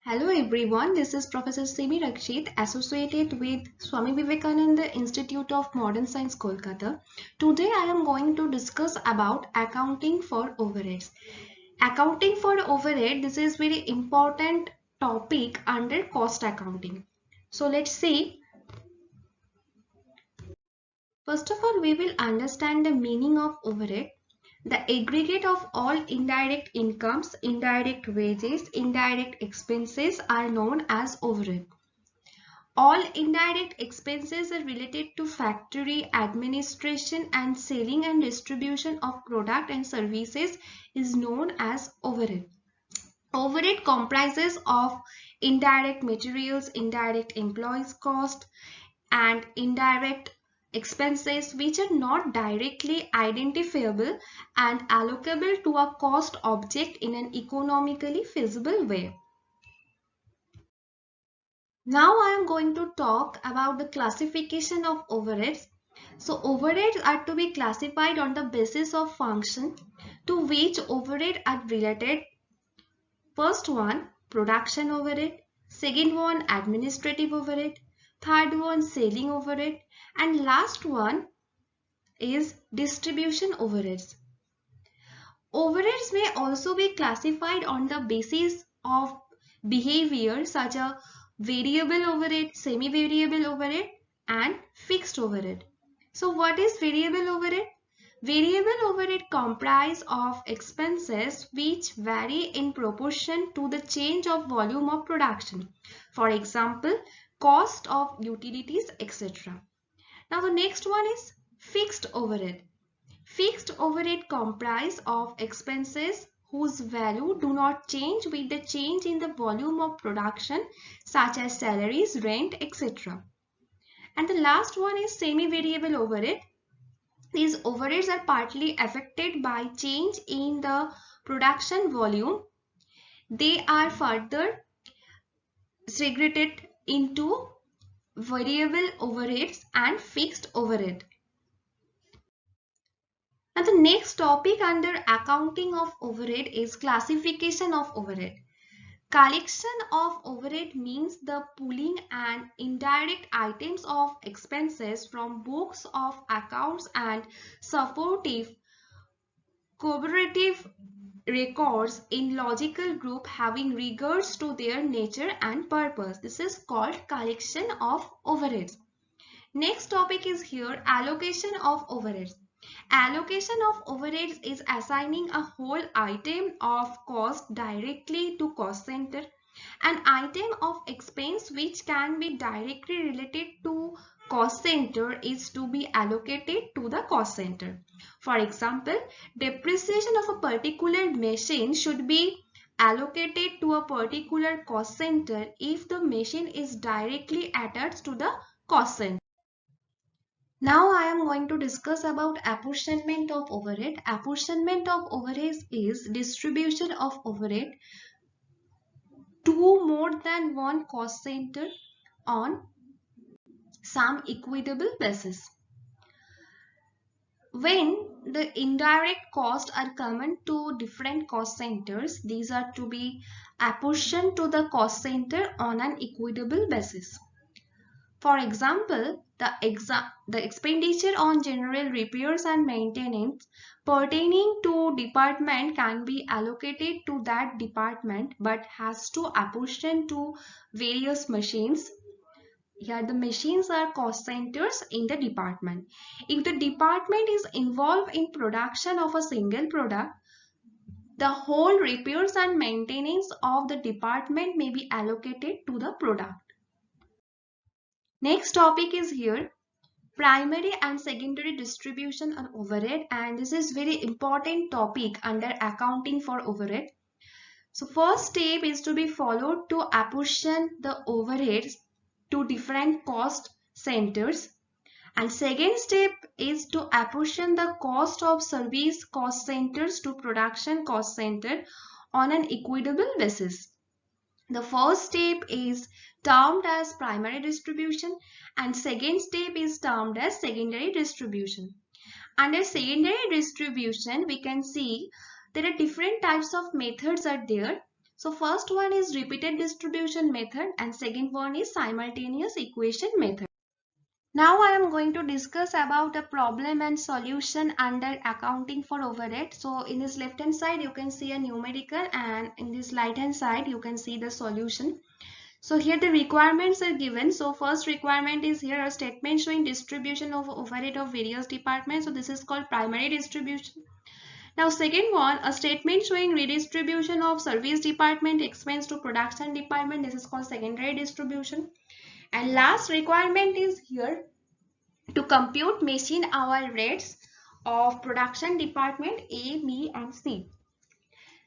Hello everyone, this is Professor Simi Rakshit, associated with Swami Vivekananda Institute of Modern Science, Kolkata. Today I am going to discuss about accounting for overheads. Accounting for overhead, this is very important topic under cost accounting. So let's see. First of all, we will understand the meaning of overhead. The aggregate of all indirect incomes, indirect wages, indirect expenses are known as overhead. All indirect expenses are related to factory administration and selling and distribution of product and services is known as overhead. Overhead comprises of indirect materials, indirect employees cost, and indirect expenses which are not directly identifiable and allocable to a cost object in an economically feasible way. Now I am going to talk about the classification of overheads. So overheads are to be classified on the basis of function to which overhead are related. First one, production overhead. Second one, administrative overhead. Third one, selling overhead. And last one is distribution overheads. Overheads may also be classified on the basis of behavior such as variable overhead, semi-variable overhead and fixed overhead. So what is variable overhead? Variable overhead comprise of expenses which vary in proportion to the change of volume of production. For example, cost of utilities, etc. Now the next one is fixed overhead. Fixed overhead comprise of expenses whose value do not change with the change in the volume of production such as salaries, rent, etc. And the last one is semi-variable overhead. These overheads are partly affected by change in the production volume. They are further segregated into variable overheads and fixed overhead. And the next topic under accounting of overhead is classification of overhead. Collection of overhead means the pooling and indirect items of expenses from books of accounts and supportive cooperative records in logical group having regards to their nature and purpose. This is called collection of overheads. Next topic is here allocation of overheads. Allocation of overheads is assigning a whole item of cost directly to cost center. An item of expense which can be directly related to cost center is to be allocated to the cost center. For example, depreciation of a particular machine should be allocated to a particular cost center if the machine is directly attached to the cost center. Now I am going to discuss about apportionment of overhead. Apportionment of overhead is distribution of overhead to more than one cost center on some equitable basis. When the indirect costs are common to different cost centers, these are to be apportioned to the cost center on an equitable basis. For example, the expenditure on general repairs and maintenance pertaining to department can be allocated to that department but has to apportion to various machines. Here the machines are cost centers in the department. If the department is involved in production of a single product, the whole repairs and maintenance of the department may be allocated to the product. Next topic is here primary and secondary distribution on overhead, and this is very important topic under accounting for overhead. So first step is to be followed to apportion the overheads to different cost centers, and second step is to apportion the cost of service cost centers to production cost center on an equitable basis. The first step is termed as primary distribution and second step is termed as secondary distribution. Under secondary distribution, we can see there are different types of methods are there. So first one is repeated distribution method and second one is simultaneous equation method. Now I am going to discuss about the problem and solution under accounting for overhead. So in this left hand side you can see a numerical and in this right hand side you can see the solution. So here the requirements are given. So first requirement is here a statement showing distribution of overhead of various departments. So this is called primary distribution. Now second one, a statement showing redistribution of service department expense to production department. This is called secondary distribution. And last requirement is here to compute machine hour rates of production department A, B and C.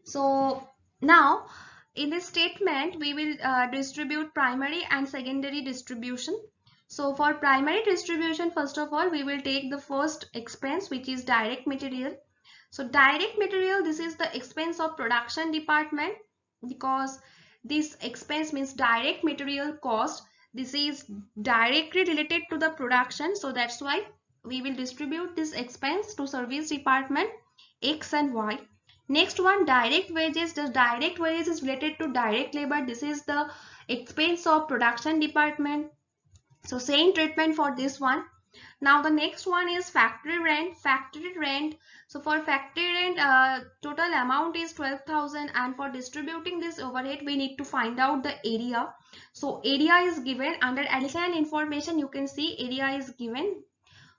So now in this statement we will distribute primary and secondary distribution. So for primary distribution, first of all we will take the first expense, which is direct material. So direct material, this is the expense of production department, because this expense means direct material cost. This is directly related to the production. So that's why we will distribute this expense to service department X and Y. Next one, direct wages. The direct wages is related to direct labor. This is the expense of production department. So same treatment for this one. Now the next one is factory rent. Factory rent. So for factory rent, total amount is 12,000, and for distributing this overhead, we need to find out the area. So area is given under additional information. You can see area is given.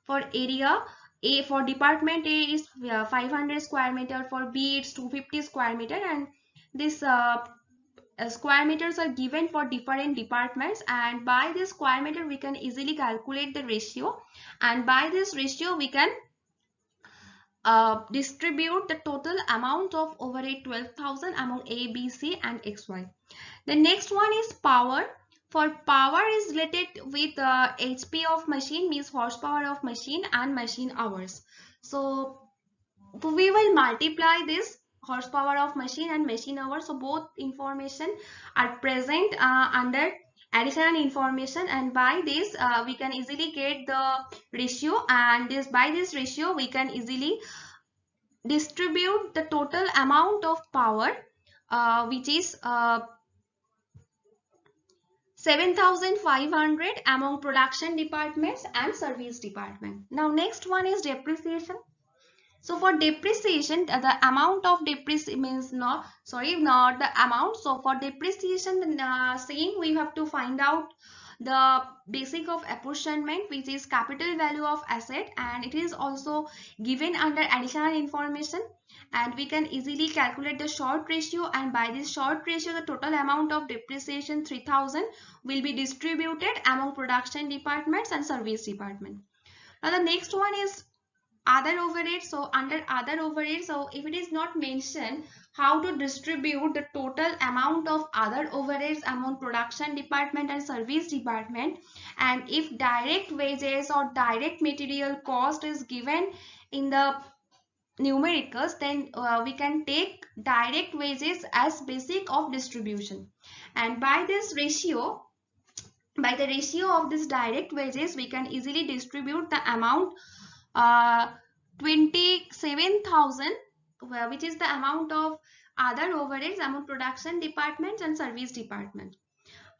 For area A, for department A is 500 square meter. For B it's 250 square meter, and this square meters are given for different departments, and by this square meter we can easily calculate the ratio, and by this ratio we can distribute the total amount of overhead 12,000 among A, B, C and XY. The next one is power. For power is related with HP of machine, means horsepower of machine, and machine hours. So we will multiply this horsepower of machine and machine hours. So both information are present under additional information, and by this we can easily get the ratio, and this by this ratio we can easily distribute the total amount of power, which is 7,500 among production departments and service department. Now next one is depreciation. So for depreciation, the amount of depreciation means not the amount. So for depreciation, saying we have to find out the basic of apportionment, which is capital value of asset, and it is also given under additional information, and we can easily calculate the short ratio, and by this short ratio the total amount of depreciation 3,000 will be distributed among production departments and service department. Now the next one is other overhead. So under other overhead, so if it is not mentioned how to distribute the total amount of other overheads among production department and service department, and if direct wages or direct material cost is given in the numericals, then we can take direct wages as basic of distribution, and by this ratio, by the ratio of this direct wages, we can easily distribute the amount 27,000, which is the amount of other overheads among production departments and service department.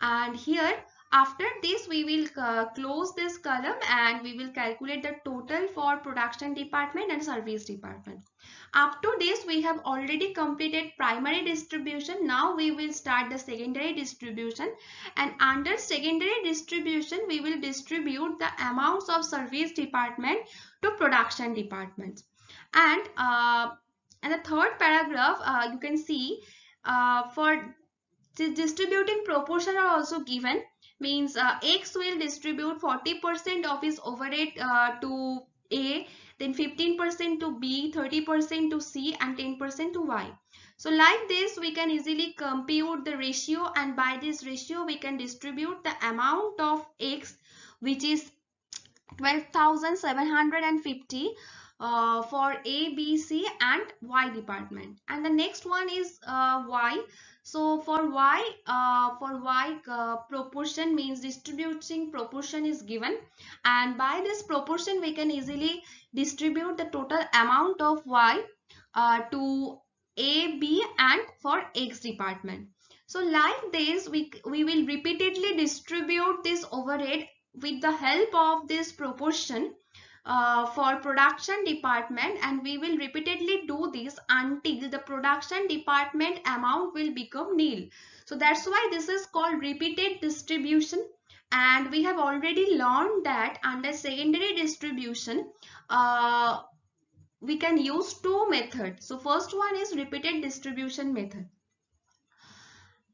And here after this we will close this column, and we will calculate the total for production department and service department. Up to this we have already completed primary distribution. Now we will start the secondary distribution, and under secondary distribution we will distribute the amounts of service department to production departments. And in the third paragraph you can see for distributing proportion are also given, means X will distribute 40% of his overhead to A, then 15% to B, 30% to C and 10% to Y. So like this we can easily compute the ratio, and by this ratio we can distribute the amount of X, which is 12,750 for A, B, C and Y department. And the next one is Y. So for Y, proportion means distributing proportion is given, and by this proportion we can easily distribute the total amount of Y to A, B and for X department. So like this, we will repeatedly distribute this overhead with the help of this proportion for production department, and we will repeatedly do this until the production department amount will become nil. So that's why this is called repeated distribution. And we have already learned that under secondary distribution, we can use two methods. So first one is repeated distribution method.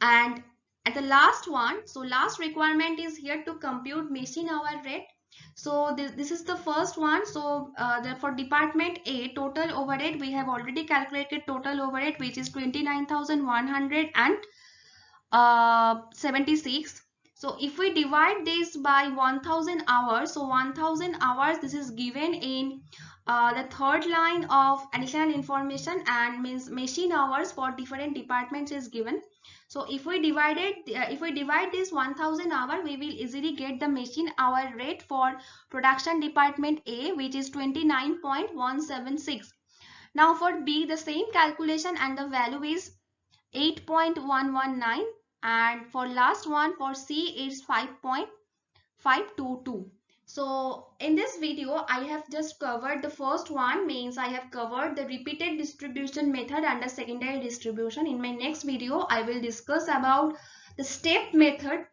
And at the last one, so last requirement is here to compute machine hour rate. So this is the first one. So for department A, total overhead, we have already calculated total overhead, which is 29,176. So if we divide this by 1000 hours, so 1000 hours, this is given in the third line of additional information, and means machine hours for different departments is given. So if we divide this 1000 hour, we will easily get the machine hour rate for production department A, which is 29.176. Now for B, the same calculation and the value is 8.119, and for last one for C is 5.522. So in this video, I have just covered the first one, means I have covered the repeated distribution method under secondary distribution. In my next video, I will discuss about the step method,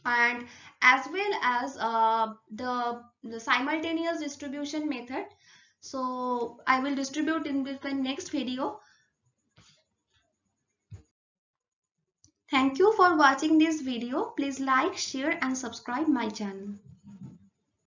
and as well as the simultaneous distribution method. So I will distribute in the next video. Thank you for watching this video. Please like, share and subscribe my channel.